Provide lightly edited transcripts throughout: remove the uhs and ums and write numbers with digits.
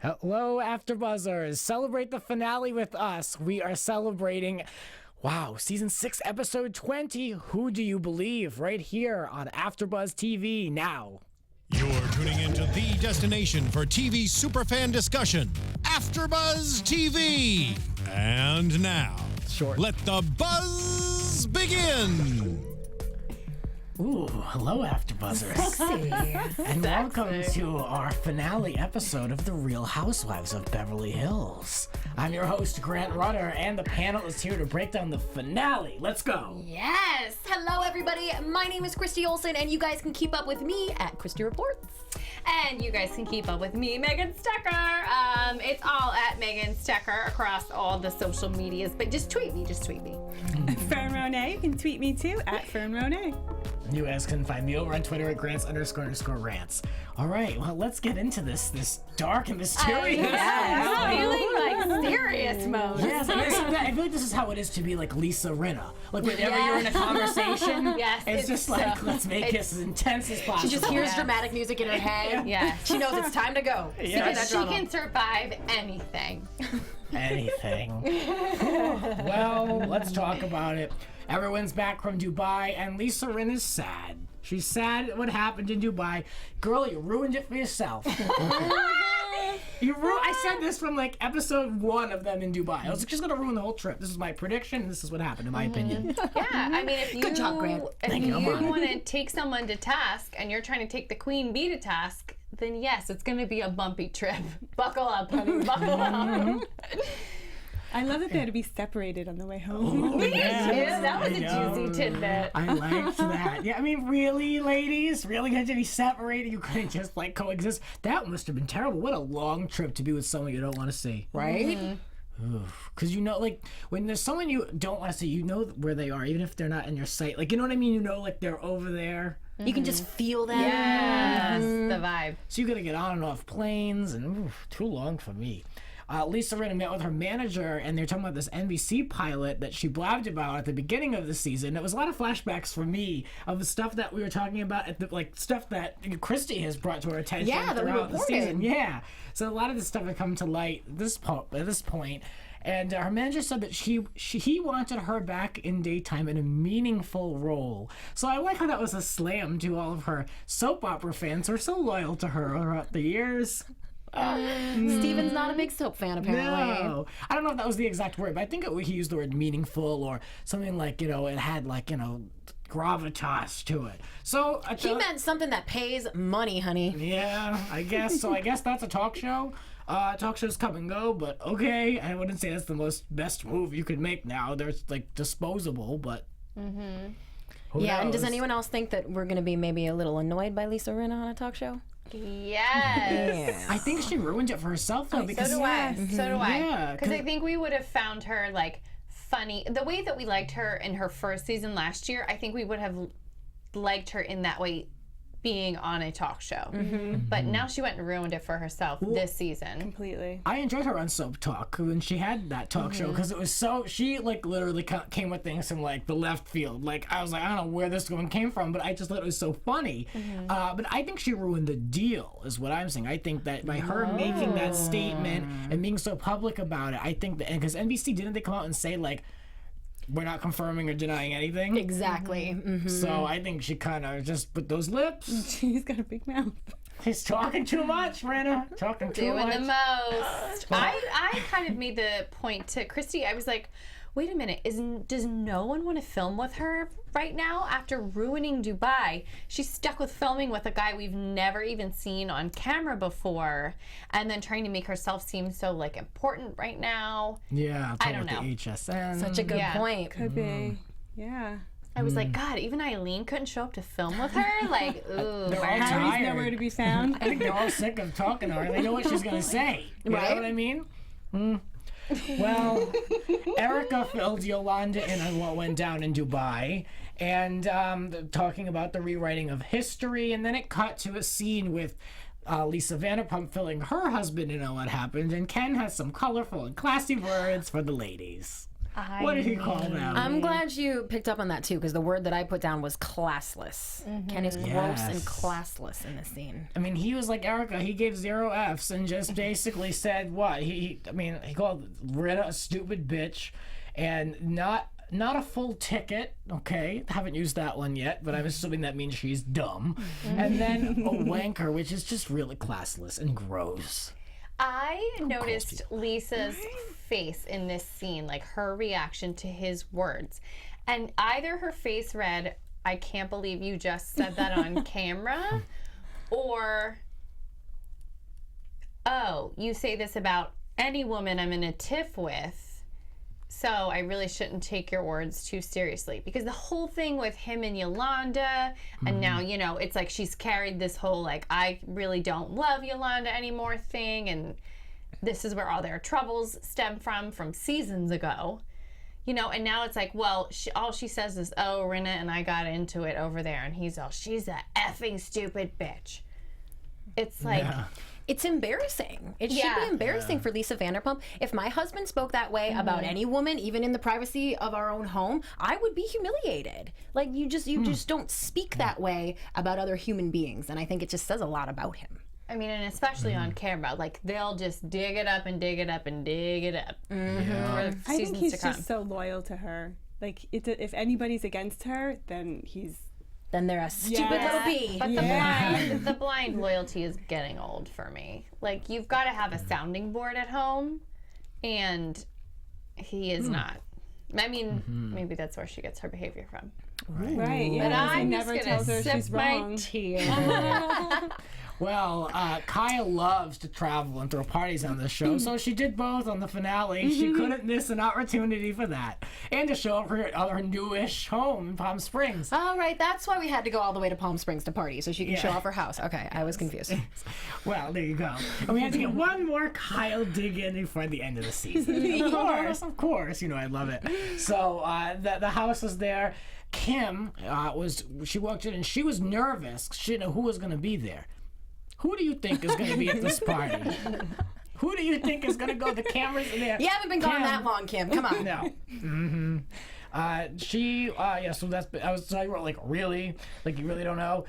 Hello, AfterBuzzers! Celebrate the finale with us. We are celebrating, Season 6, Episode 20, Who Do You Believe? Right here on AfterBuzz TV now. You're tuning into the destination for TV superfan discussion, AfterBuzz TV. And now, let the buzz begin. Ooh, hello, AfterBuzzers. Sexy. And welcome to our finale episode of The Real Housewives of Beverly Hills. I'm your host, Grant Rutter, and the panel is here to break down the finale. Let's go. Yes. Hello, everybody. My name is Christy Olson, and you guys can keep up with me at Christy Reports. And you guys can keep up with me, Megan Stecher. It's all at Megan Stecher across all the social medias. But just tweet me. Fern Ronay. You can tweet me too at Fern Ronay. You guys can find me over on Twitter at Grants__rants. All right, well, let's get into this dark and mysterious. I'm feeling like serious mode. Yes, I feel like this is how it is to be like Lisa Rinna. Like whenever you're in a conversation, it's just like, let's make this as intense as possible. She just hears dramatic music in her head. Yeah. She knows it's time to go. Because she can survive anything. Anything. Well, let's talk about it. Everyone's back from Dubai, and Lisa Rinna's sad. She's sad at what happened in Dubai. Girl, you ruined it for yourself. I said this from like episode 1 of them in Dubai. I was like, she's gonna ruin the whole trip. This is my prediction. This is what happened, in my opinion. Yeah, I mean, if you Good job, Grant. If you want to take someone to task, and you're trying to take the queen bee to task, then yes, it's going to be a bumpy trip. Buckle up, honey. Buckle up. I love that they had to be separated on the way home. Yeah, that was a juicy tidbit. I liked that. Yeah, I mean, really, ladies? Really had to be separated? You couldn't just, like, coexist? That must have been terrible. What a long trip to be with someone you don't want to see. Right? Because, you know, like, when there's someone you don't want to see, you know where they are, even if they're not in your sight. Like, you know what I mean? You know, like, they're over there. You can just feel them. Yes, the vibe. So you got to get on and off planes, and too long for me. Lisa Rinna met with her manager, and they're talking about this NBC pilot that she blabbed about at the beginning of the season. It was a lot of flashbacks for me of the stuff that we were talking about, stuff that Christy has brought to our attention throughout the season. Yeah, so a lot of this stuff had come to light at this point. And her manager said that he wanted her back in daytime in a meaningful role. So I like how that was a slam to all of her soap opera fans who are so loyal to her throughout the years. Steven's not a big soap fan, apparently. No. I don't know if that was the exact word, but I think he used the word meaningful or something like, it had like, gravitas to it. So He meant something that pays money, honey. Yeah, I guess. So I guess that's a talk show. Talk shows come and go, but okay. I wouldn't say that's the best move you could make now. They're like disposable, but who knows? And does anyone else think that we're going to be maybe a little annoyed by Lisa Rinna on a talk show? Yes. I think she ruined it for herself though. Because So do I. Yeah, Because I think we would have found her like funny. The way that we liked her in her first season last year, I think we would have liked her in that way, being on a talk show. But now she went and ruined it for herself this season. Completely. I enjoyed her on Soap Talk when she had that talk show because it was she like literally came with things from like the left field. Like I was like, I don't know where this one came from, but I just thought it was so funny. But I think she ruined the deal is what I'm saying. I think that by her making that statement and being so public about it, I think that, because NBC, didn't they come out and say like, we're not confirming or denying anything? Exactly. So I think she kind of just put those lips. She's got a big mouth. She's talking too much, Rinna. Talking too much. Doing the most. I kind of made the point to Christy. I was like, wait a minute, does no one want to film with her right now after ruining Dubai? She's stuck with filming with a guy we've never even seen on camera before, and then trying to make herself seem so like important right now. Yeah, I don't know. The HSN. Such a good point. Could be. Yeah. I was like, God, even Eileen couldn't show up to film with her? Like, ooh. They're all Harry's tired. nowhere to be found. I think they're all sick of talking to her. They know what she's going to say. You know what I mean? Well, Erica filled Yolanda in on what went down in Dubai and talking about the rewriting of history, and then it cut to a scene with Lisa Vanderpump filling her husband in on what happened, and Ken has some colorful and classy words for the ladies. What did he call them? I'm glad you picked up on that too, because the word that I put down was classless. Ken is gross and classless in this scene. I mean, he was like Erica. He gave 0 Fs and just basically said what? He called Rinna a stupid bitch and not a full ticket. Okay, haven't used that one yet, but I'm assuming that means she's dumb. And then a wanker, which is just really classless and gross. I noticed Lisa's face in this scene, like her reaction to his words. And either her face read, I can't believe you just said that on camera, or, oh, you say this about any woman I'm in a tiff with, so I really shouldn't take your words too seriously. Because the whole thing with him and Yolanda, and now, you know, it's like she's carried this whole, like, I really don't love Yolanda anymore thing, and this is where all their troubles stem from seasons ago. You know, and now it's like, well, all she says is, oh, Rinna and I got into it over there, and he's all, she's a effing stupid bitch. It's like... Yeah. It's embarrassing. It should be embarrassing for Lisa Vanderpump. If my husband spoke that way about any woman, even in the privacy of our own home, I would be humiliated. Like, you just don't speak that way about other human beings, and I think it just says a lot about him. I mean, and especially on camera, like, they'll just dig it up and dig it up and dig it up. For I think seasons he's to come. just so loyal to her. Like, if anybody's against her, then he's... Then they're a stupid little bee. But the blind loyalty is getting old for me. Like, you've got to have a sounding board at home, and he is not. I mean, maybe that's where she gets her behavior from. Right, yeah. But I'm never just tells gonna her sip she's my wrong. tea. Well, Kaya loves to travel and throw parties on the show, so she did both on the finale. She couldn't miss an opportunity for that. And to show up her newish home in Palm Springs. Oh, right. That's why we had to go all the way to Palm Springs to party, so she can show off her house. Okay, I was confused. Well, there you go. And we had to get one more Kyle dig in before the end of the season. Of course. You know, I love it. So the house was there. Kim she walked in and she was nervous. She didn't know who was going to be there. Who do you think is going to be at this party? Who do you think is going to go? The cameras in there. You haven't been gone that long, Kim. Come on. No. So I wrote, like, really? Like, you really don't know?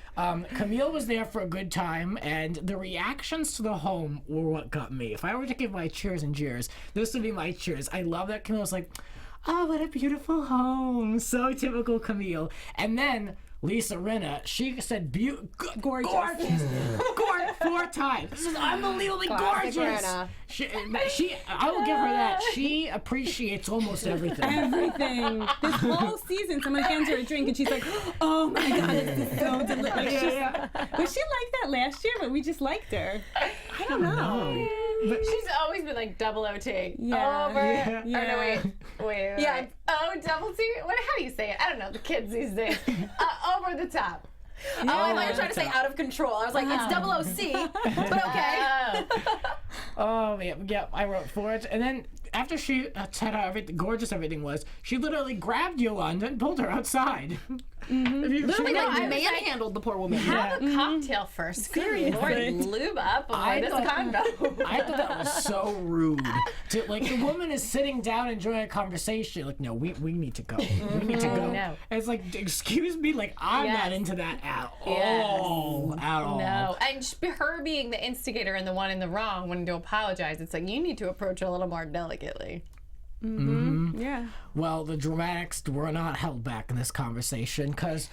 Camille was there for a good time, and the reactions to the home were what got me. If I were to give my cheers and jeers, this would be my cheers. I love that Camille was like, oh, what a beautiful home. So typical Camille. And then Lisa Rinna, she said gorgeous. 4 times. This is unbelievably Classic gorgeous. Rinna. I will give her that. She appreciates almost everything. Everything. This whole season, someone hands her a drink and she's like, oh my God, this is so delicious. Was she like that last year, but we just liked her? I don't know. But She's always been like double OT. Yeah. Over. Yeah. Oh, no, wait. Yeah. Oh, double T? How do you say it? I don't know. The kids these days. Over the top. Oh, I thought you were trying to say out of control. I was like, it's double OC, but okay. Oh, yeah, I wrote for it. And then after she said how gorgeous everything was, she literally grabbed Yolanda and pulled her outside. Literally, manhandled the poor woman. Have a cocktail first. Good Lord, lube up on this condo. I thought that was so rude. The woman is sitting down enjoying a conversation. Like, no, we need to go. We need to go. No. And it's like, excuse me, like, I'm not into that at all. At all. No. And her being the instigator and the one in the wrong wanting to apologize, it's like, you need to approach a little more delicately. Yeah. Well, the dramatics were not held back in this conversation because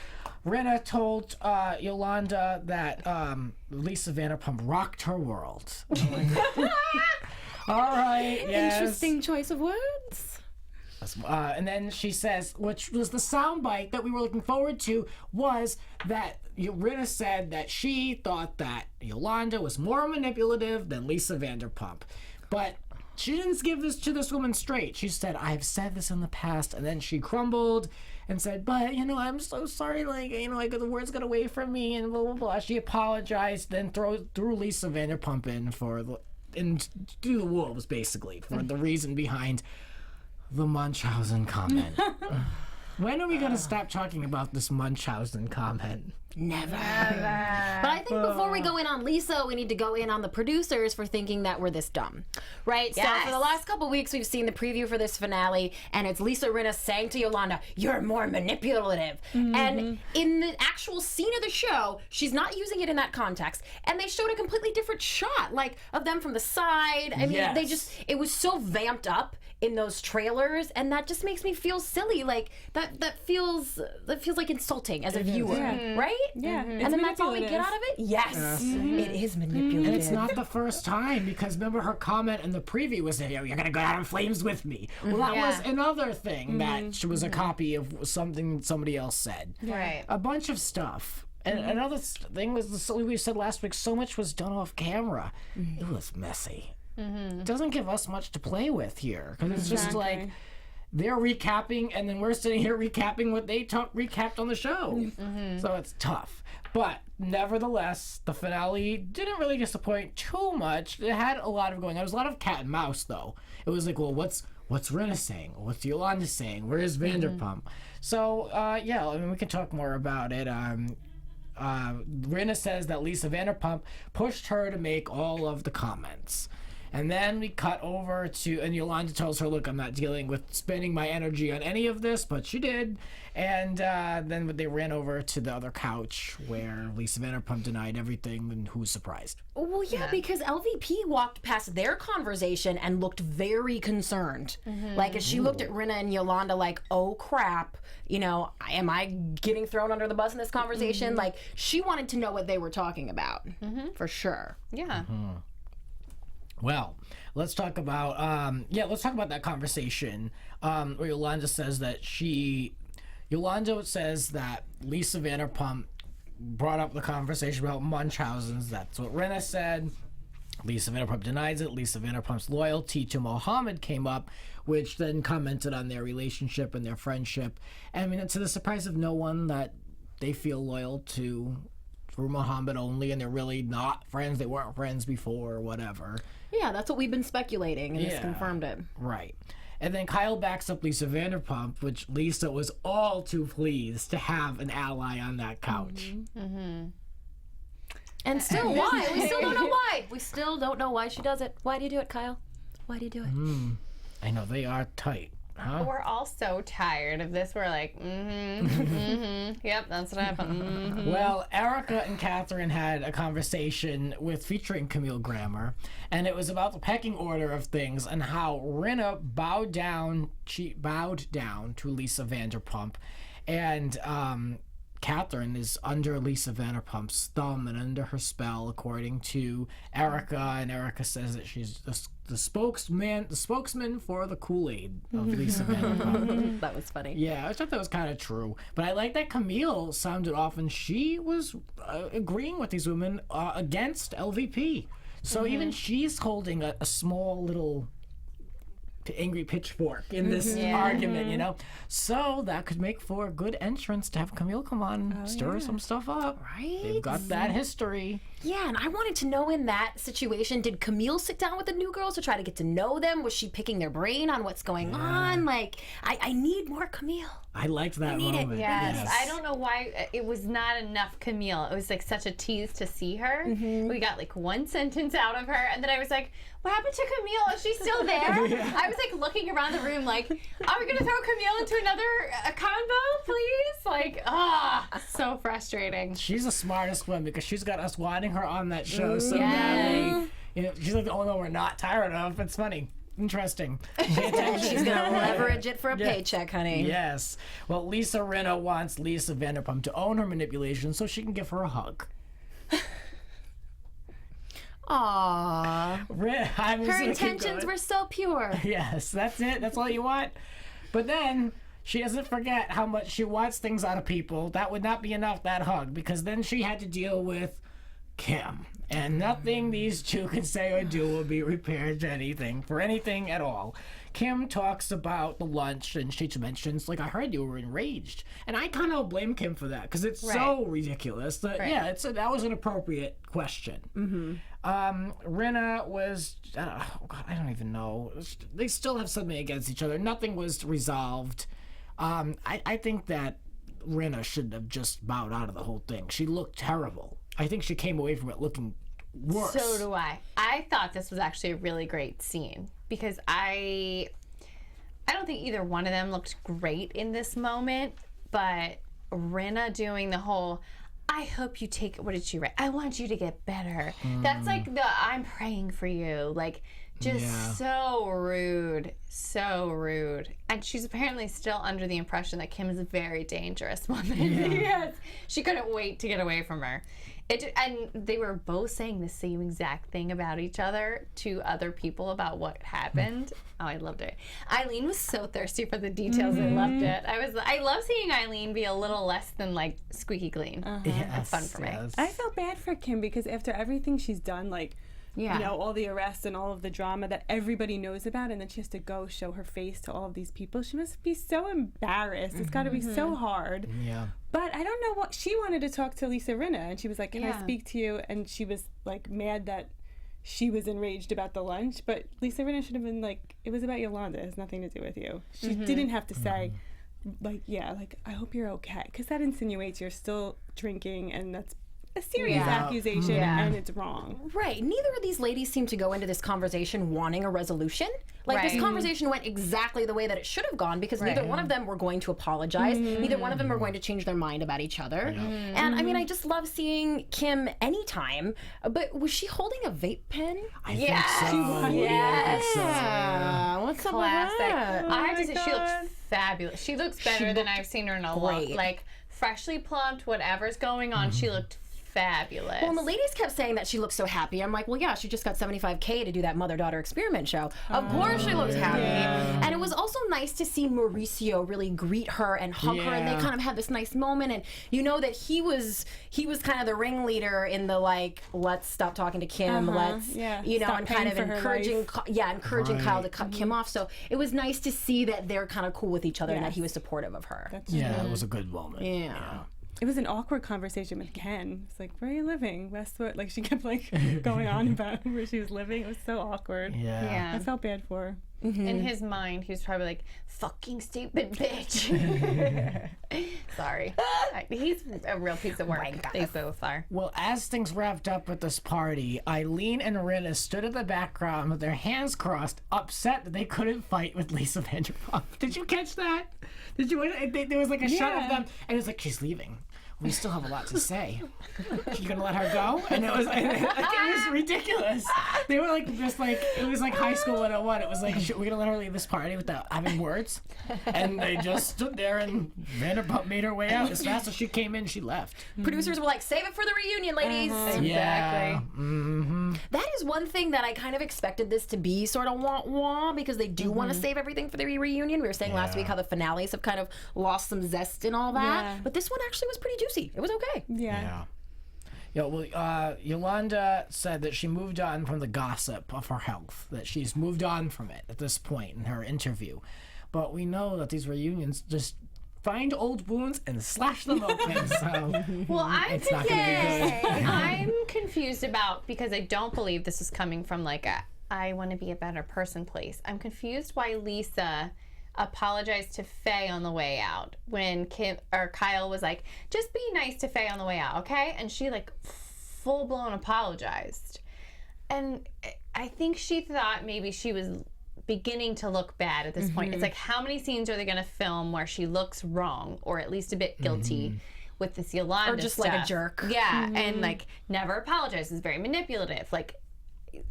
Rinna told Yolanda that Lisa Vanderpump rocked her world. All right, yes. Interesting choice of words. And then she says, which was the soundbite that we were looking forward to, was that Rinna said that she thought that Yolanda was more manipulative than Lisa Vanderpump. But she didn't give this to this woman straight. She said, I've said this in the past. And then she crumbled and said, but, I'm so sorry. The words got away from me and blah, blah, blah. She apologized, then threw Lisa Vanderpump in to the wolves, basically, for the reason behind the Munchausen comment. When are we going to stop talking about this Munchausen comment? Never. But I think before we go in on Lisa, we need to go in on the producers for thinking that we're this dumb, right? Yes. So for the last couple weeks, we've seen the preview for this finale, and it's Lisa Rinna saying to Yolanda, "You're more manipulative." And in the actual scene of the show, she's not using it in that context. And they showed a completely different shot, like of them from the side. I mean, it was so vamped up in those trailers, and that just makes me feel silly. Like that feels like insulting as a viewer, right? Yeah. And then that's all we get out of it? Yes. It is manipulative. And it's not the first time, because remember her comment in the preview was, "You're gonna go out in flames with me." Well, that was another thing that she was a copy of something somebody else said. Right. A bunch of stuff. And another thing was, we said last week, so much was done off camera. It was messy. It doesn't give us much to play with here, because it's just like they're recapping, and then we're sitting here recapping what they recapped on the show. So it's tough. But nevertheless, the finale didn't really disappoint too much. It had a lot of going on. There was a lot of cat and mouse, though. It was like, well, what's Rinna saying? What's Yolanda saying? Where is Vanderpump? So, yeah, I mean, we can talk more about it. Rinna says that Lisa Vanderpump pushed her to make all of the comments. And then we cut over to, and Yolanda tells her, "Look, I'm not dealing with spending my energy on any of this," but she did. And then they ran over to the other couch where Lisa Vanderpump denied everything, and who's surprised? Well, yeah, because LVP walked past their conversation and looked very concerned. Like, as she looked at Rinna and Yolanda like, oh, crap, am I getting thrown under the bus in this conversation? Like, she wanted to know what they were talking about, for sure. Yeah. Well, let's talk about that conversation where Yolanda says that Lisa Vanderpump brought up the conversation about Munchausen's. That's what Rinna said. Lisa Vanderpump denies it. Lisa Vanderpump's loyalty to Mohammed came up, which then commented on their relationship and their friendship. I mean, to the surprise of no one, that they feel loyal to for Mohammed only, and they're really not friends. They weren't friends before or whatever. Yeah, that's what we've been speculating, and this confirmed it. Right. And then Kyle backs up Lisa Vanderpump, which Lisa was all too pleased to have an ally on that couch. And still, why? We still don't know why. We still don't know why she does it. Why do you do it, Kyle? Why do you do it? I know, they are tight. Huh? We're all so tired of this. We're like, yep, that's what happened. Well, Erica and Catherine had a conversation featuring Camille Grammer, and it was about the pecking order of things and how Rinna bowed down to Lisa Vanderpump, and Catherine is under Lisa Vanderpump's thumb and under her spell, according to Erica, and Erica says that she's the spokesman for the Kool-Aid of Lisa Vanderpump. That was funny. Yeah, I thought that was kind of true. But I like that Camille sounded off, and she was agreeing with these women against LVP. So even she's holding a small little angry pitchfork in this argument, So that could make for a good entrance to have Camille come on, stir some stuff up. Right? They've got that history. Yeah, and I wanted to know, in that situation, did Camille sit down with the new girls to try to get to know them? Was she picking their brain on what's going on? Like, I need more Camille. I liked that moment. Yes. I don't know why it was not enough Camille. It was like such a tease to see her. We got like one sentence out of her, and then I was like, what happened to Camille? Is she still there? I was like looking around the room like, are we going to throw Camille into another combo, please? Like, so frustrating. She's the smartest one, because she's got us wanting her on that show so badly. She's like the only one we're not tired of. It's funny. Interesting. She's going to leverage it for a paycheck, honey. Yes. Well, Lisa Rinna wants Lisa Vanderpump to own her manipulation so she can give her a hug. Aww. Her intentions were so pure. Yes, that's it. That's all you want. But then she doesn't forget how much she wants things out of people. That would not be enough, that hug, because then she had to deal with Kim. And nothing these two can say or do will be repaired to anything, for anything at all. Kim talks about the lunch, and she mentions, like, I heard you were enraged. And I kind of blame Kim for that, because it's so ridiculous. That, that was an appropriate question. Rinna was, I don't even know. They still have something against each other. Nothing was resolved. I think that Rinna should have just bowed out of the whole thing. She looked terrible. I think she came away from it looking worse. So do I. I thought this was actually a really great scene because I don't think either one of them looked great in this moment, but Rinna doing the whole, I hope you take, what did she write? I want you to get better. That's like the, I'm praying for you. Like, just so rude. So rude. And she's apparently still under the impression that Kim is a very dangerous woman. Yes. She couldn't wait to get away from her. And they were both saying the same exact thing about each other to other people about what happened. Oh, I loved it. Eileen was so thirsty for the details. I loved it. I love seeing Eileen be a little less than like squeaky clean. It's fun for me. I felt bad for Kim because after everything she's done, like, you know, all the arrests and all of the drama that everybody knows about, and then she has to go show her face to all of these people. She must be so embarrassed. It's got to be so hard. Yeah. But I don't know what she wanted to talk to Lisa Rinna, and she was like, "Can I speak to you?" And she was like mad that she was enraged about the lunch. But Lisa Rinna should have been like, "It was about Yolanda. It has nothing to do with you." She didn't have to say, like, I hope you're okay, because that insinuates you're still drinking, and that's a serious accusation, and it's wrong. Right. Neither of these ladies seem to go into this conversation wanting a resolution. Like, this conversation went exactly the way that it should have gone because neither one of them were going to apologize. Neither one of them were going to change their mind about each other. And, I mean, I just love seeing Kim anytime. But was she holding a vape pen? I think so. Yeah. What's up with that? I have to say, she looks fabulous. She looks better than I've seen her in a long, like, freshly plumped, whatever's going on, she looked fabulous. Well, and the ladies kept saying that she looked so happy. I'm like, well, yeah, she just got $75K to do that mother-daughter experiment show. Of course she looks happy. And it was also nice to see Mauricio really greet her and hug her, and they kind of had this nice moment. And you know that he was kind of the ringleader in the, like, let's stop talking to Kim, let's, you know, stop and kind of encouraging Kyle to cut Kim off. So it was nice to see that they're kind of cool with each other and that he was supportive of her. It was a good moment. Yeah. It was an awkward conversation with Ken. It's like, where are you living? Westwood. Like, she kept, like, going on about where she was living. It was so awkward. I felt bad for her. In his mind, he was probably like, fucking stupid bitch. Sorry. He's a real piece of work. They both are. Well, as things wrapped up at this party, Eileen and Rinna stood in the background with their hands crossed, upset that they couldn't fight with Lisa Vanderpump. Did you catch that? Did you? There was like a shot of them, and it was like, she's leaving. We still have a lot to say. You gonna let her go? And it was ridiculous. They were like, just like, it was like high school 101. It was like, we're gonna let her leave this party without having words. And they just stood there, and Vanderpump made her way out. As fast as she came in, she left. Producers were like, save it for the reunion, ladies. Exactly. Yeah. That is one thing that I kind of expected this to be sort of wah-wah, because they do want to save everything for the reunion. We were saying last week how the finales have kind of lost some zest and all that. But this one actually was pretty juicy. It was okay. Yeah, well, Yolanda said that she moved on from the gossip of her health, that she's moved on from it at this point in her interview. But we know that these reunions just find old wounds and slash them open. So well, I'm confused about, because I don't believe this is coming from like a I want to be a better person place. I'm confused why Lisa apologized to Faye on the way out when Kyle was like, just be nice to Faye on the way out, okay? And she like full-blown apologized. And I think she thought maybe she was beginning to look bad at this point. It's like, how many scenes are they going to film where she looks wrong or at least a bit guilty with this Yolanda or just stuff? like a jerk. Yeah, and like never apologizes, very manipulative. Like,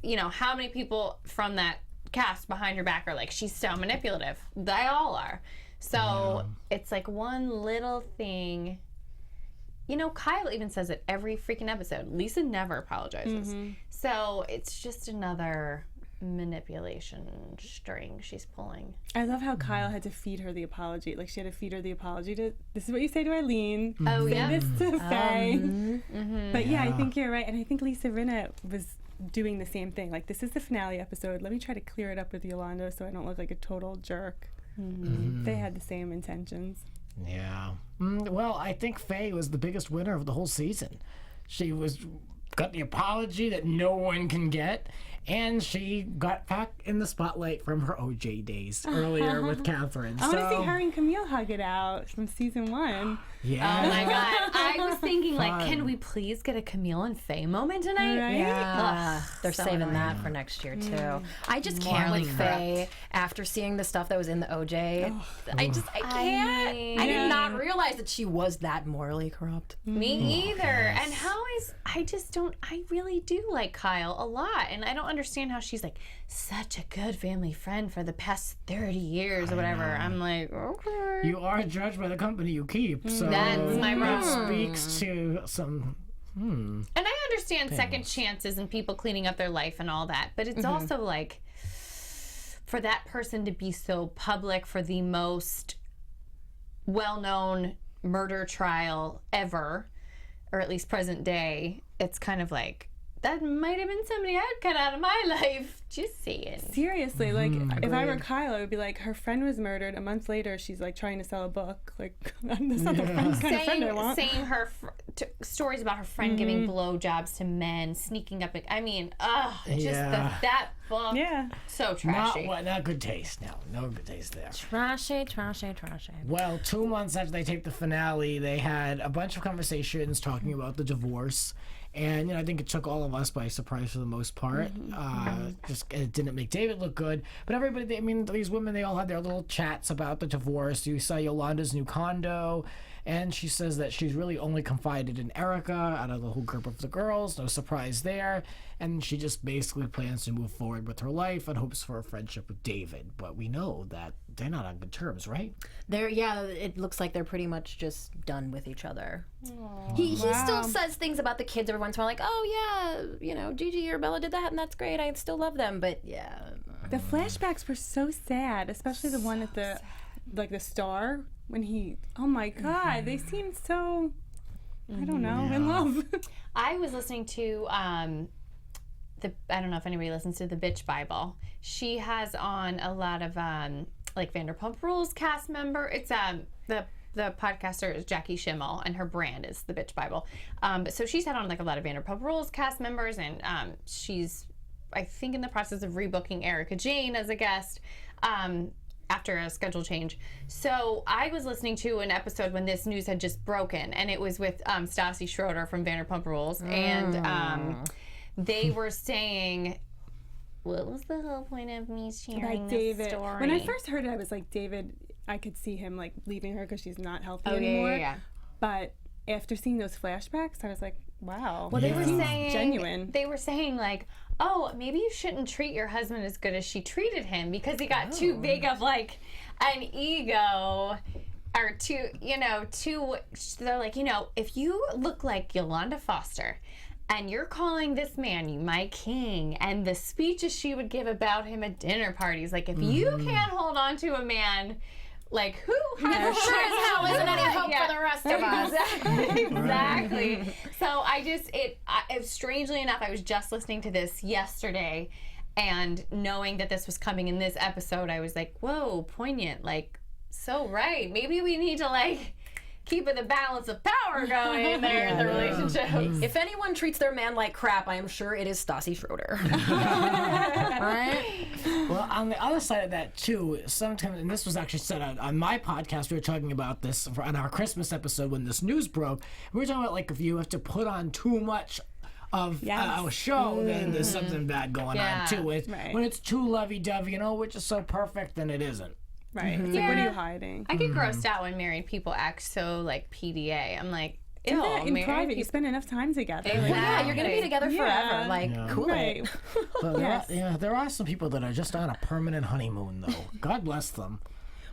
you know, how many people from that cast behind her back are like, she's so manipulative. They all are. So it's like one little thing. You know, Kyle even says it every freaking episode. Lisa never apologizes. So it's just another manipulation string she's pulling. I love how Kyle had to feed her the apology. Like, she had to feed her the apology to, this is what you say to Eileen. Oh, say yeah. this to Faye. But yeah, I think you're right. And I think Lisa Rinna was doing the same thing. Like, this is the finale episode. Let me try to clear it up with Yolanda so I don't look like a total jerk. They had the same intentions. Yeah. Well, I think Faye was the biggest winner of the whole season. She was got the apology that no one can get. And she got back in the spotlight from her OJ days earlier with Catherine. I want to see her and Camille hug it out from season 1. Yeah. Oh my God. I was thinking, like, can we please get a Camille and Faye moment tonight? Right? Yeah, they're so saving annoying. that for next year too. I just can't with Faye after seeing the stuff that was in the OJ. I can't. I did not realize that she was that morally corrupt. Me either. And I really do like Kyle a lot. And I don't understand how she's like such a good family friend for the past 30 years or whatever. I'm like, okay. You are judged by the company you keep. So That's my that problem. speaks to some. And I understand second chances and people cleaning up their life and all that. But it's also like for that person to be so public for the most well-known murder trial ever, or at least present day, it's kind of like, that might have been somebody I'd cut out of my life. Just saying. Seriously, like, if I were Kyle, it would be like, her friend was murdered. A month later, she's, like, trying to sell a book. Like, that's not the kind of friend I want. Saying her stories about her friend giving blowjobs to men, sneaking up. I mean, that book. Yeah. So trashy. Not good taste. No good taste there. Trashy. Well, 2 months after they taped the finale, they had a bunch of conversations talking about the divorce. And I think it took all of us by surprise for the most part. It didn't make David look good. But everybody, these women, they all had their little chats about the divorce. You saw Yolanda's new condo. And she says that she's really only confided in Erica out of the whole group of the girls. No surprise there. And she just basically plans to move forward with her life and hopes for a friendship with David. But we know that they're not on good terms, right? It looks like they're pretty much just done with each other. He still says things about the kids every once in a while, like, oh yeah, Gigi or Bella did that and that's great. I still love them. But yeah. The flashbacks were so sad, especially the one at the star when he, oh my God, they seemed so, I don't know, in love. I was listening to I don't know if anybody listens to the Bitch Bible. She has on a lot of like Vanderpump Rules cast member. It's the podcaster is Jackie Schimmel, and her brand is the Bitch Bible. So she's had on like a lot of Vanderpump Rules cast members, and she's, I think, in the process of rebooking Erica Jane as a guest. After a schedule change. So I was listening to an episode when this news had just broken, and it was with Stassi Schroeder from Vanderpump Rules, and they were saying, what was the whole point of me sharing this story? When I first heard it, I was like, David, I could see him like leaving her because she's not healthy anymore. Yeah. But after seeing those flashbacks, I was like, wow. Well, they were saying genuine. They were saying like, oh, maybe you shouldn't treat your husband as good as she treated him because he got too big of like an ego, or too. They're like, if you look like Yolanda Foster, and you're calling this man my king, and the speeches she would give about him at dinner parties, like if you can't hold on to a man. Like, who has sure as hell isn't any hope for the rest of us. Exactly. So strangely enough, I was just listening to this yesterday, and knowing that this was coming in this episode, I was like, whoa, poignant. Like, so right. Maybe we need to like keeping the balance of power going there in the relationship. If anyone treats their man like crap, I am sure it is Stassi Schroeder. Right? Well, on the other side of that, too, sometimes, and this was actually said on my podcast, we were talking about this on our Christmas episode when this news broke. We were talking about, like, if you have to put on too much of a show, then there's something bad going on, too. When it's too lovey-dovey, which is so perfect, then it isn't. Right. It's like, what are you hiding? I get grossed out when married people act so like PDA. I'm like, do that in private. You spend enough time together. Exactly. Well, yeah, you're going to be together forever. Like, cool. Right. But there are some people that are just on a permanent honeymoon, though. God bless them.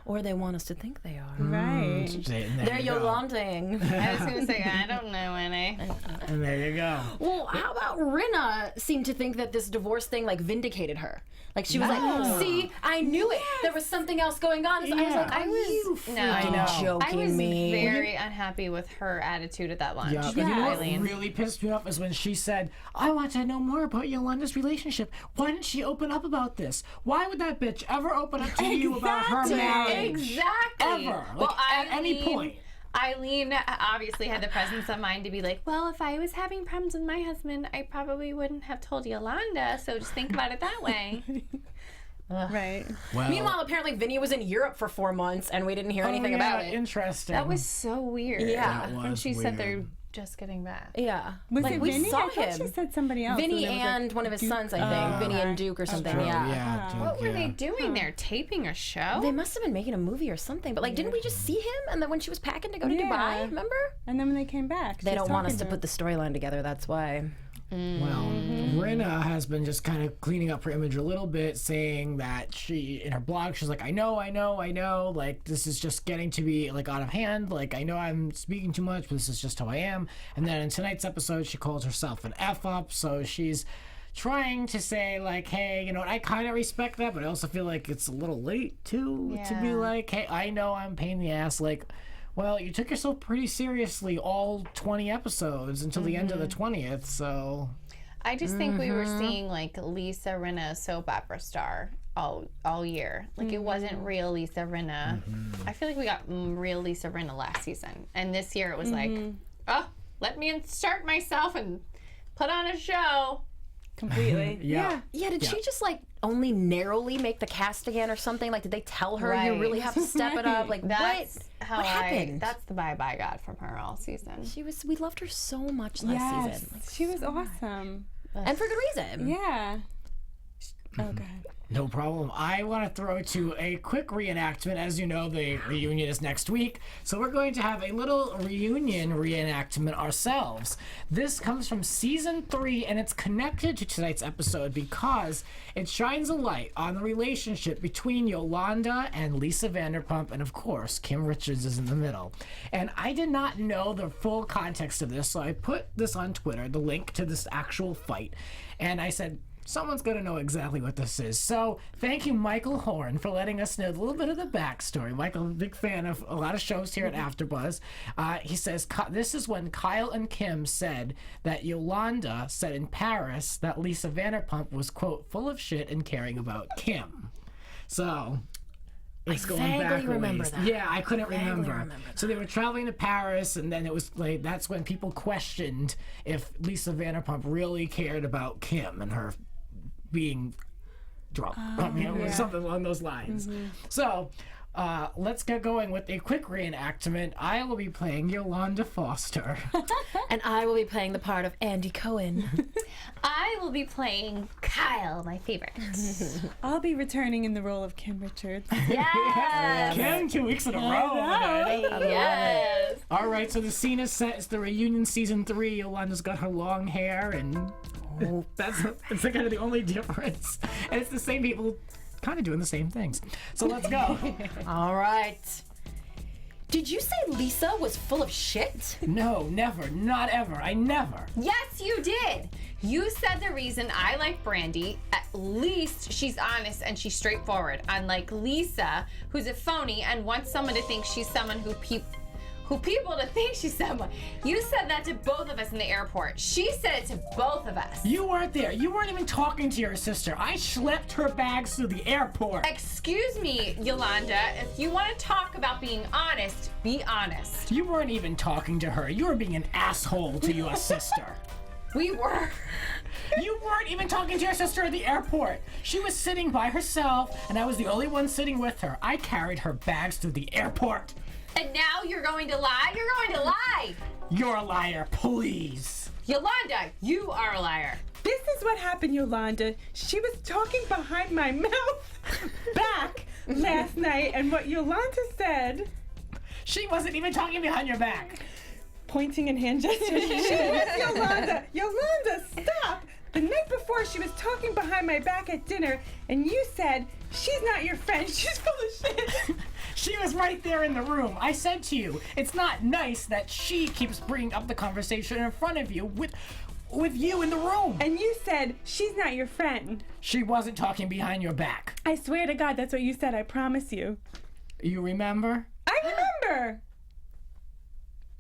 Or they want us to think they are. Right. They're Yolanding. I was going to say, I don't know any. And there you go. Well, how about Rinna seemed to think that this divorce thing, like, vindicated her. Like, she was like, see, I knew it. There was something else going on. So I was like, I was very unhappy with her attitude at that lunch. Yeah, but Eileen. What really pissed me off is when she said, I want to know more about Yolanda's relationship. Why didn't she open up about this? Why would that bitch ever open up to you about her marriage? Exactly. Ever. Like, at any point. Eileen obviously had the presence of mind to be like, well, if I was having problems with my husband, I probably wouldn't have told Yolanda, so just think about it that way. Right. Well, Meanwhile, apparently Vinny was in Europe for 4 months and we didn't hear anything about it. Interesting. That was so weird. Yeah. That When was she said they're weird. just getting back. Yeah. Was like it we Vinny? saw I thought him. she said somebody else. Vinny There was, and like, one of his Duke. sons, I think. Vinny and okay. Duke or something. True, Yeah. Duke, What were they yeah. doing there? Taping a show? They must have been making a movie or something. But like, didn't we just see him? And then when she was packing to go to Dubai, remember? And then when they came back, They she was don't want us talking to put the storyline together. That's why. Well, Rinna has been just kind of cleaning up her image a little bit, saying that she, in her blog, she's like, I know, like, this is just getting to be, like, out of hand, like, I know I'm speaking too much, but this is just how I am. And then in tonight's episode, she calls herself an F-up, so she's trying to say, like, hey, you know what, I kind of respect that, but I also feel like it's a little late, too, to be like, hey, I know I'm a pain in the ass, like, well, you took yourself pretty seriously all 20 episodes until the end of the 20th, so... I just think we were seeing like Lisa Rinna soap opera star all year. Like it wasn't real Lisa Rinna. I feel like we got real Lisa Rinna last season, and this year it was like, oh, let me insert myself and put on a show. completely. Yeah. Yeah, did she just like only narrowly make the cast again or something? Like, did they tell her you Right. really have to step it up? Like, That's how what happened? that's the vibe I got from her all season. We loved her so much last Yes, season. she was awesome. And for good reason. Yeah. Oh god. No problem. I want to throw to a quick reenactment. As you know, the reunion is next week, so we're going to have a little reunion reenactment ourselves. This comes from season 3, and it's connected to tonight's episode because it shines a light on the relationship between Yolanda and Lisa Vanderpump, and of course, Kim Richards is in the middle. And I did not know the full context of this, so I put this on Twitter, the link to this actual fight, and I said, someone's going to know exactly what this is. So thank you, Michael Horn, for letting us know a little bit of the backstory. Michael, a big fan of a lot of shows here at AfterBuzz. He says, this is when Kyle and Kim said that Yolanda said in Paris that Lisa Vanderpump was, quote, full of shit and caring about Kim. So... it's going back vaguely remember that. Yeah, I couldn't remember. So they were traveling to Paris, and then it was like that's when people questioned if Lisa Vanderpump really cared about Kim and her being drunk, something along those lines. So let's get going with a quick reenactment. I will be playing Yolanda Foster. And I will be playing the part of Andy Cohen. I will be playing Kyle, my favorite. I'll be returning in the role of Kim Richards. Yes. Kim, 2 weeks in a row. Yes. All right, so the scene is set. It's the reunion season 3. Yolanda's got her long hair, and that's kind of the only difference. And it's the same people kind of doing the same things. So let's go. All right. Did you say Lisa was full of shit? No, never, not ever. I never. Yes, you did. You said the reason I like Brandi, at least she's honest and she's straightforward. Unlike Lisa, who's a phony and wants someone to think she's someone who people to think she's someone. You said that to both of us in the airport. She said it to both of us. You weren't there. You weren't even talking to your sister. I schlepped her bags through the airport. Excuse me, Yolanda. If you want to talk about being honest, be honest. You weren't even talking to her. You were being an asshole to your sister. We were. You weren't even talking to your sister at the airport. She was sitting by herself, and I was the only one sitting with her. I carried her bags through the airport. And now you're going to lie? You're going to lie. You're a liar, please. Yolanda, you are a liar. This is what happened, Yolanda. She was talking behind my back last night, and what Yolanda said... She wasn't even talking behind your back. Pointing and hand gestures. She was Yolanda. Yolanda, stop! The night before, she was talking behind my back at dinner, and you said, she's not your friend, she's full of shit. She was right there in the room. I said to you, it's not nice that she keeps bringing up the conversation in front of you with you in the room. And you said, she's not your friend. She wasn't talking behind your back. I swear to God, that's what you said, I promise you. You remember? I remember.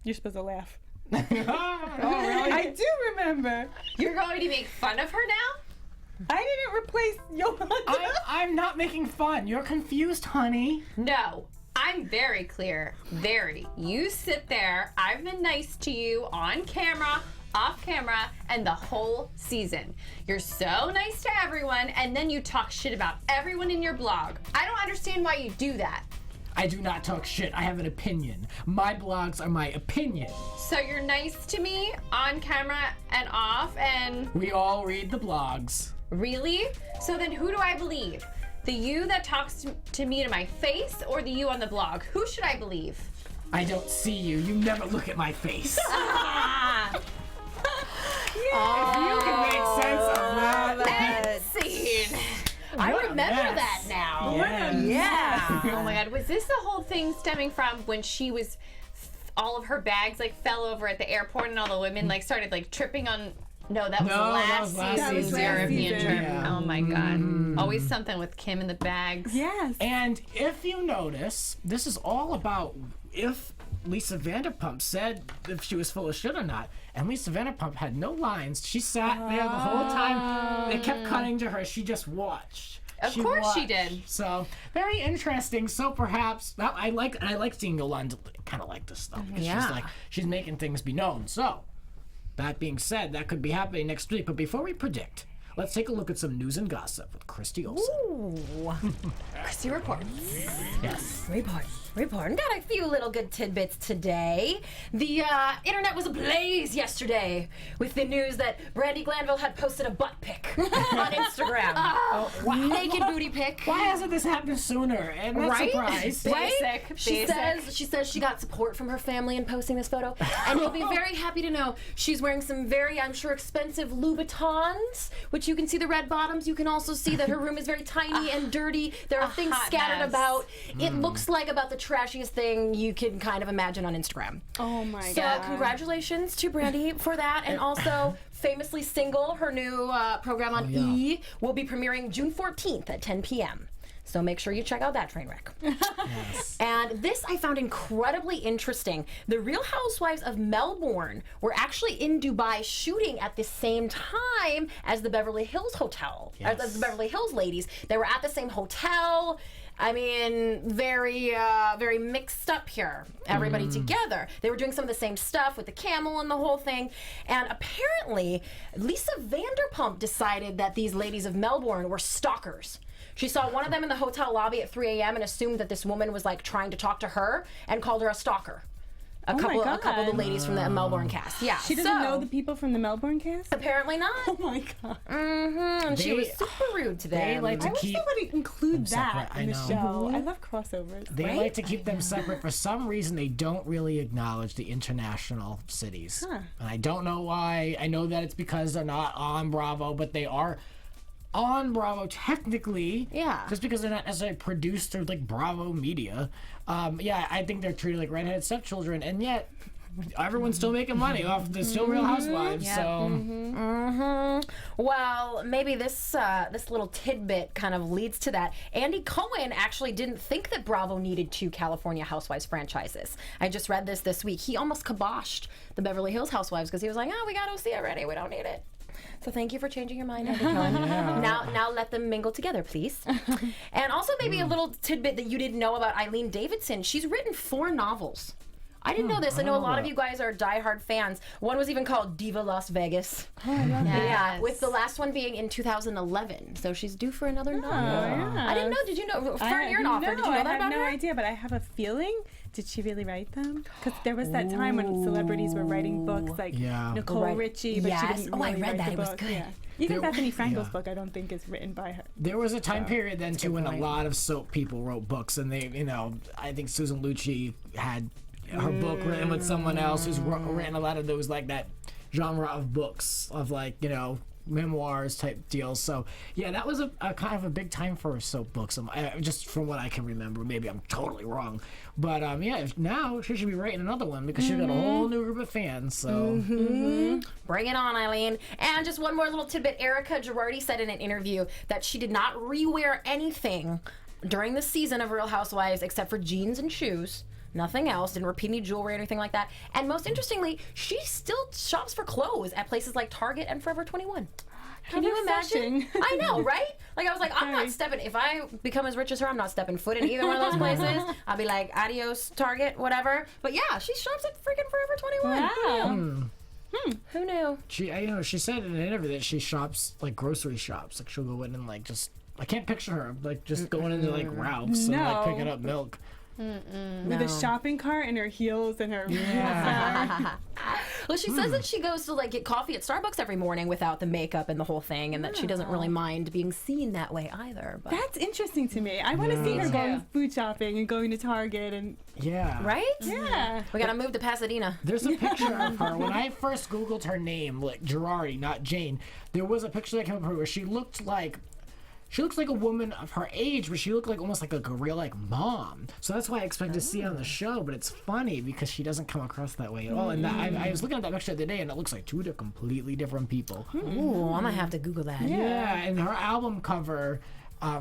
You're supposed to laugh. Oh, really? I do remember. You're going to make fun of her now? I didn't replace Yolanda. I'm not making fun. You're confused, honey. No. I'm very clear. Very. You sit there. I've been nice to you on camera, off camera, and the whole season. You're so nice to everyone, and then you talk shit about everyone in your blog. I don't understand why you do that. I do not talk shit. I have an opinion. My blogs are my opinion. So you're nice to me on camera and off, and... We all read the blogs. Really? So then who do I believe? The you that talks to me to my face, or the you on the blog? Who should I believe? I don't see you. You never look at my face. If you can make sense of that. Scene. I remember that now. Yes. Oh my God, was this the whole thing stemming from when she was, all of her bags like fell over at the airport and all the women like started like tripping on, no, that was last season's European trip. Yeah. Oh my God. Always something with Kim and the bags. Yes. And if you notice, this is all about if Lisa Vanderpump said if she was full of shit or not. And Lisa Vanderpump had no lines. She sat there the whole time. They kept cutting to her. She just watched. Of course she did. So very interesting. So perhaps I like seeing Yolanda kind of like this stuff. Because she's making things be known. So that being said, that could be happening next week. But before we predict, let's take a look at some news and gossip with Christy Olson. Ooh. Christy reports. Yes. Report. Got a few little good tidbits today. The internet was ablaze yesterday with the news that Brandi Glanville had posted a butt pic on Instagram. Naked booty pic. Why hasn't this happened sooner? And not surprised. Right? She says she got support from her family in posting this photo, and you'll be very happy to know she's wearing some very, I'm sure, expensive Louboutins, which you can see the red bottoms. You can also see that her room is very tiny and dirty. There are things scattered about. It looks like about the trashiest thing you can kind of imagine on Instagram. Oh my God. So congratulations to Brandi for that, and also Famously Single, her new program on E, will be premiering June 14th at 10 p.m. So make sure you check out that train wreck. Yes. And this I found incredibly interesting. The Real Housewives of Melbourne were actually in Dubai shooting at the same time as the Beverly Hills hotel. Yes. As the Beverly Hills ladies. They were at the same hotel. I mean, very mixed up here. Everybody together. They were doing some of the same stuff with the camel and the whole thing. And apparently, Lisa Vanderpump decided that these ladies of Melbourne were stalkers. She saw one of them in the hotel lobby at 3 a.m. and assumed that this woman was like trying to talk to her and called her a stalker. A couple of the ladies from the Melbourne cast. Yeah. She doesn't know the people from the Melbourne cast? Apparently not. Oh my God. And she was super rude to them. They like to I wish keep they would include that separate. in the I know. show. I love crossovers. They like to keep them separate. For some reason, they don't really acknowledge the international cities. And I don't know why. I know that it's because they're not on Bravo, but they are on Bravo technically. Yeah. Just because they're not necessarily produced through like Bravo Media. I think they're treated like redheaded stepchildren, and yet everyone's still making money off the still Real Housewives. So. Well, maybe this little tidbit kind of leads to that. Andy Cohen actually didn't think that Bravo needed 2 California Housewives franchises. I just read this week. He almost kiboshed the Beverly Hills Housewives because he was like, we got OC already. We don't need it. So thank you for changing your mind, Andy Cohen. Now let them mingle together, please. And also maybe a little tidbit that you didn't know about Eileen Davison. She's written 4 novels. I didn't know this. I know a lot of you guys are diehard fans. One was even called Diva Las Vegas. Oh, I love that. Yeah, with the last one being in 2011. So she's due for another novel. I didn't know. Did you know? Fern, you're an author. Did you know that about her? I have no idea, but I have a feeling. Did she really write them? Because there was that time when celebrities were writing books like Nicole Richie, but she didn't really I read write that. the It was book. good. Yeah. Even Bethany Frankel's book, I don't think is written by her. There was a time period then too when a lot of soap people wrote books, and they, I think Susan Lucci had her book written with someone else who's written a lot of those like that genre of books of like memoirs type deals. So yeah, that was a kind of a big time for soap books. Just from what I can remember, maybe I'm totally wrong, but now she should be writing another one because she's got a whole new group of fans. So bring it on, Eileen. And just one more little tidbit: Erica Girardi said in an interview that she did not rewear anything during the season of Real Housewives except for jeans and shoes. Nothing else, didn't repeat any jewelry or anything like that. And most interestingly, she still shops for clothes at places like Target and Forever 21. Can you imagine? refreshing. I know, right? Like, I was like, I'm not stepping, if I become as rich as her, I'm not stepping foot in either one of those places. I'll be like, adios, Target, whatever. But yeah, she shops at freaking Forever 21. Wow. Who knew? She said in an interview that she shops, like, grocery shops. Like, she'll go in and, like, just, I can't picture her, like, just going into, like, Ralph's and, like, picking up milk. With a shopping cart and her heels and her Well, she says that she goes to like get coffee at Starbucks every morning without the makeup and the whole thing, and that she doesn't really mind being seen that way either. But That's interesting to me. I want to see her going food shopping and going to Target and right? yeah. We gotta move to Pasadena. There's a picture of her. When I first Googled her name, like Girardi, not Jane, there was a picture that came up of her where she looks like a woman of her age, but she looked like almost like a real like mom. So that's why I expect to see her on the show. But it's funny because she doesn't come across that way at all. And I was looking at that picture the other day, and it looks like two completely different people. Ooh, I'm gonna have to Google that. Yeah, and her album cover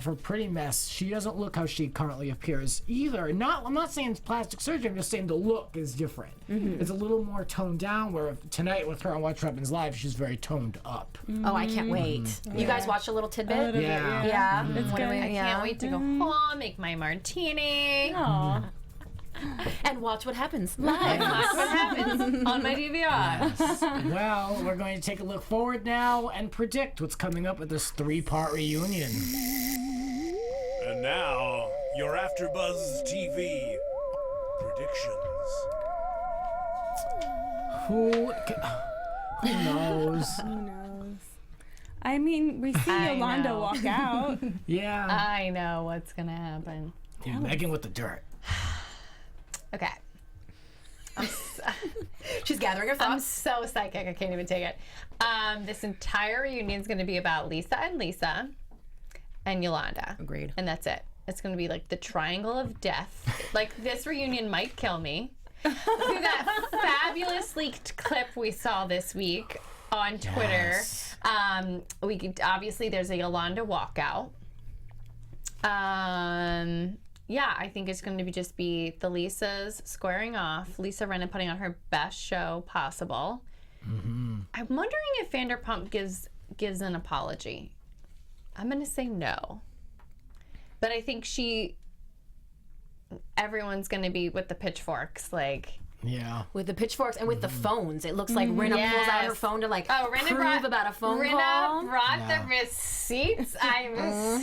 for Pretty Mess, she doesn't look how she currently appears either. I'm not saying it's plastic surgery. I'm just saying the look is different. It's a little more toned down. Where tonight with her on Watch What Happens Live, she's very toned up. Oh, I can't wait. You guys watched a little tidbit? Yeah. It's good. I can't wait to go home, make my martini, And watch what happens live. watch what happens on my DVR. Well, we're going to take a look forward now and predict what's coming up with this 3-part reunion. And now, your AfterBuzz TV predictions. Who knows? Who knows? I mean, we see Yolanda know. walk out. Yeah. I know what's gonna happen. Dude, Megan with the dirt. Okay. She's gathering her I'm thoughts. so psychic, I can't even take it. This entire reunion is going to be about Lisa and Yolanda. Agreed. And that's it. It's going to be like the triangle of death. Like, this reunion might kill me. Through that fabulous leaked clip we saw this week on Twitter, obviously there's a Yolanda walkout. Yeah, I think it's going to just be the Lisas squaring off. Lisa Rinna putting on her best show possible. I'm wondering if Vanderpump gives an apology. I'm going to say no. But I think everyone's going to be with the pitchforks, like... Yeah. With the pitchforks and with the phones. It looks like Rinna pulls out her phone to prove about a phone call. Rinna brought the receipts. I'm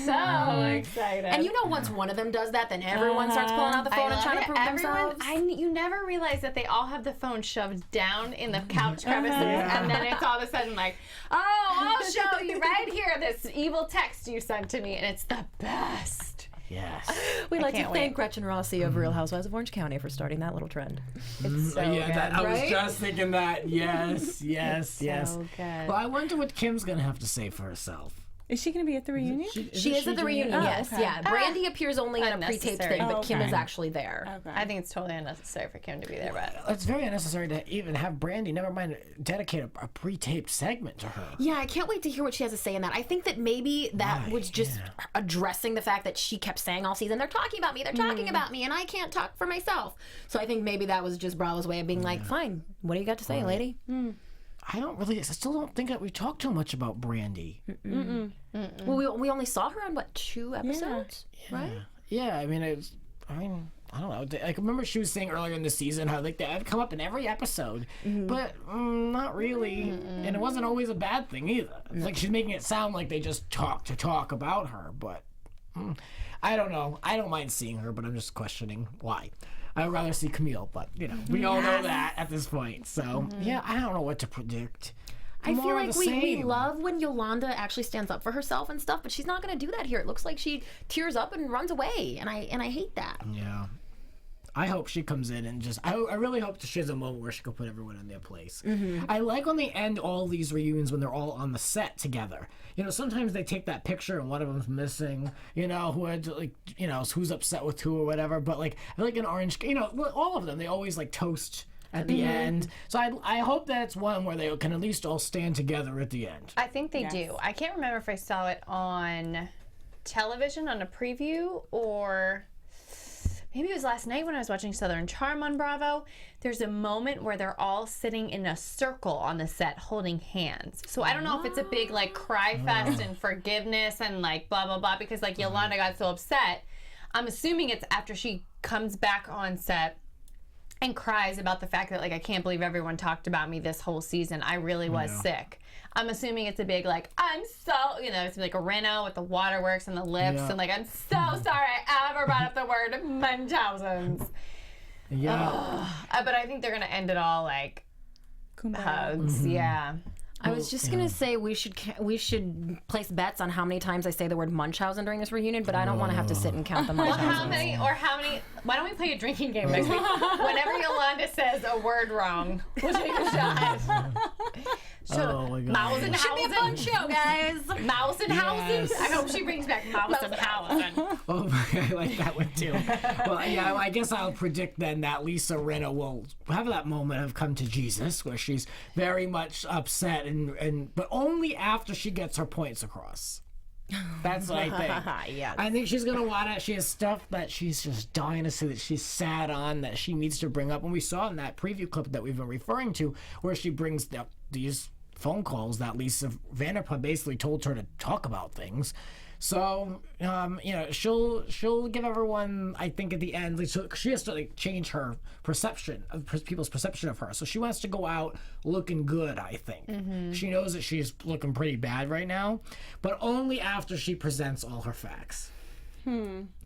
so excited. And you know, once one of them does that, then everyone starts pulling out the phone and trying to prove themselves. You never realize that they all have the phone shoved down in the couch crevices, and then it's all of a sudden like, oh, I'll show you right here this evil text you sent to me, and it's the best. Yes. We'd like to can't thank wait. Gretchen Rossi of Real Housewives of Orange County for starting that little trend. It's so good. I was right? just thinking that. Yes, yes. So good. Well, I wonder what Kim's going to have to say for herself. Is she going to be at the reunion? She is at the reunion, yes. okay. Yeah. Brandi appears only in a pre-taped Unnecessary. thing, but Kim okay. is actually there. Okay. I think it's totally unnecessary for Kim to be there, but It's very unnecessary to even have Brandi, never mind dedicate a pre-taped segment to her. Yeah, I can't wait to hear what she has to say in that. I think that maybe that was just addressing the fact that she kept saying all season, they're talking about me, and I can't talk for myself. So I think maybe that was just Bravo's way of being like, fine, what do you got to say, lady? I still don't think that we talked too much about Brandi. Well, we only saw her on, 2 episodes? Right? Yeah, I don't know. I remember she was saying earlier in the season how like that come up in every episode, but not really, and it wasn't always a bad thing either. It's like she's making it sound like they just talk about her, but I don't know. I don't mind seeing her, but I'm just questioning why. I would rather see Camille, but we all know that at this point. So yeah, I don't know what to predict. I feel More of like the we same. love when Yolanda actually stands up for herself and stuff, but she's not going to do that here. It looks like she tears up and runs away, and I hate that. Yeah. I hope she comes in and just... I really hope she has a moment where she can put everyone in their place. I like when they end all these reunions when they're all on the set together. Sometimes they take that picture and one of them's missing, who had, who's upset with who or whatever. But, I feel like in Orange... all of them, they always, toast at the end. So I hope that it's one where they can at least all stand together at the end. I think they do. I can't remember if I saw it on television on a preview or maybe it was last night when I was watching Southern Charm on Bravo, there's a moment where they're all sitting in a circle on the set holding hands. So I don't know if it's a big like cry fest and forgiveness and like blah, blah, blah, because like Yolanda got so upset. I'm assuming it's after she comes back on set and cries about the fact that like, I can't believe everyone talked about me this whole season. I really was sick. I'm assuming it's a big like, I'm so, you know, it's like a Rinna with the waterworks and the lips and like, I'm so sorry I ever brought up the word Munchausen's. Yeah. But I think they're going to end it all like hugs. Yeah. I was just gonna say we should place bets on how many times I say the word Munchausen during this reunion, but I don't want to have to sit and count the Munchausens. Well, how many? Why don't we play a drinking game next week? Whenever Yolanda says a word wrong, we'll take a shot. Oh my God. It should be a fun show, guys. Mausenhausen. I hope she brings back Mausenhausen. Oh, I like that one too. Well, yeah, I guess I'll predict then that Lisa Rinna will have that moment of come to Jesus where she's very much upset, but only after she gets her points across. That's what I think. Yes. I think she's going to want it. She has stuff that she's just dying to say that she's sad on, that she needs to bring up. And we saw in that preview clip that we've been referring to where she brings up these phone calls that Lisa Vanderpump basically told her to talk about things. So, you know, she'll give everyone, I think, at the end, like, she has to like change her perception of people's perception of her. So she wants to go out looking good, I think. She knows that she's looking pretty bad right now, but only after she presents all her facts.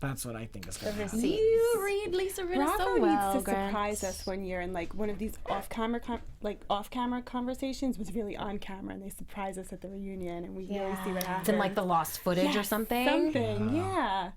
That's what I think is going to happen. You read Lisa Rinna Bravo so well, needs to Grant. surprise us one year, and like one of these off-camera conversations was really on camera, and they surprise us at the reunion, and we really see what happens. It's in like the lost footage or something. Yeah.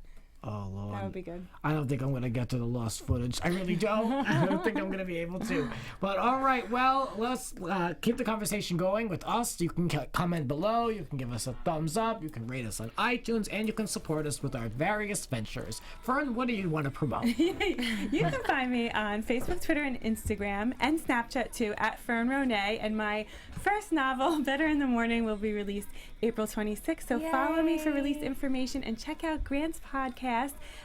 Oh, Lord. That would be good. I don't think I'm going to get to the lost footage. I really don't. I don't think I'm going to be able to. But all right, well, let's keep the conversation going with us. You can comment below. You can give us a thumbs up. You can rate us on iTunes. And you can support us with our various ventures. Fern, what do you want to promote? You can find me on Facebook, Twitter, and Instagram, and Snapchat too, at Fern Ronay. And my first novel, Better in the Morning, will be released April 26th. So follow me for release information and check out Grant's podcast,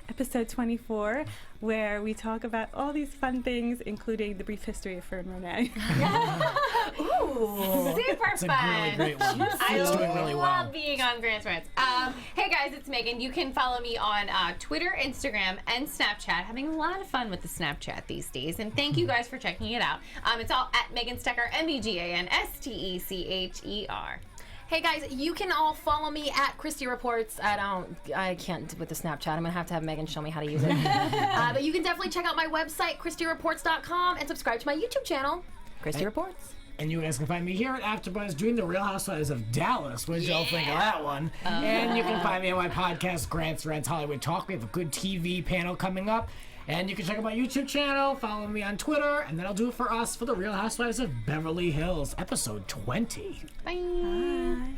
episode 24, where we talk about all these fun things, including the brief history of Fern Ronay. Ooh, super It's a fun. really great one. I It's doing really well. love being on Grant's Rants. Hey guys, it's Megan. You can follow me on Twitter, Instagram, and Snapchat. Having a lot of fun with the Snapchat these days, and thank you guys for checking it out. It's all at Megan Stecher, MEGANSTECHER. Hey guys, you can all follow me at Christy Reports. I can't with the Snapchat. I'm gonna have to have Megan show me how to use it. But you can definitely check out my website, ChristyReports.com, and subscribe to my YouTube channel, Christy Reports. And you guys can find me here at AfterBuzz doing the Real Housewives of Dallas. What did y'all think of that one? And you can find me on my podcast, Grant's Rants Hollywood Talk. We have a good TV panel coming up. And you can check out my YouTube channel, follow me on Twitter, and that'll do it for us for the Real Housewives of Beverly Hills, episode 20. Bye.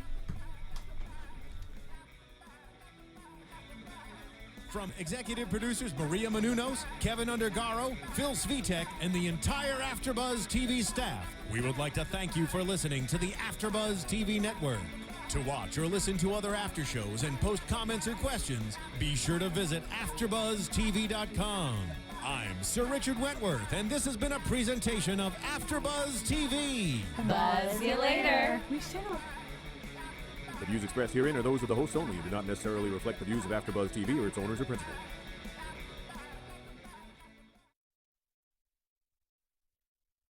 From executive producers Maria Menounos, Kevin Undergaro, Phil Svitek, and the entire AfterBuzz TV staff, we would like to thank you for listening to the AfterBuzz TV network. To watch or listen to other after shows and post comments or questions, be sure to visit AfterBuzzTV.com. I'm Sir Richard Wentworth, and this has been a presentation of AfterBuzz TV. Buzz you later. The views expressed herein are those of the hosts only and do not necessarily reflect the views of AfterBuzz TV or its owners or principals.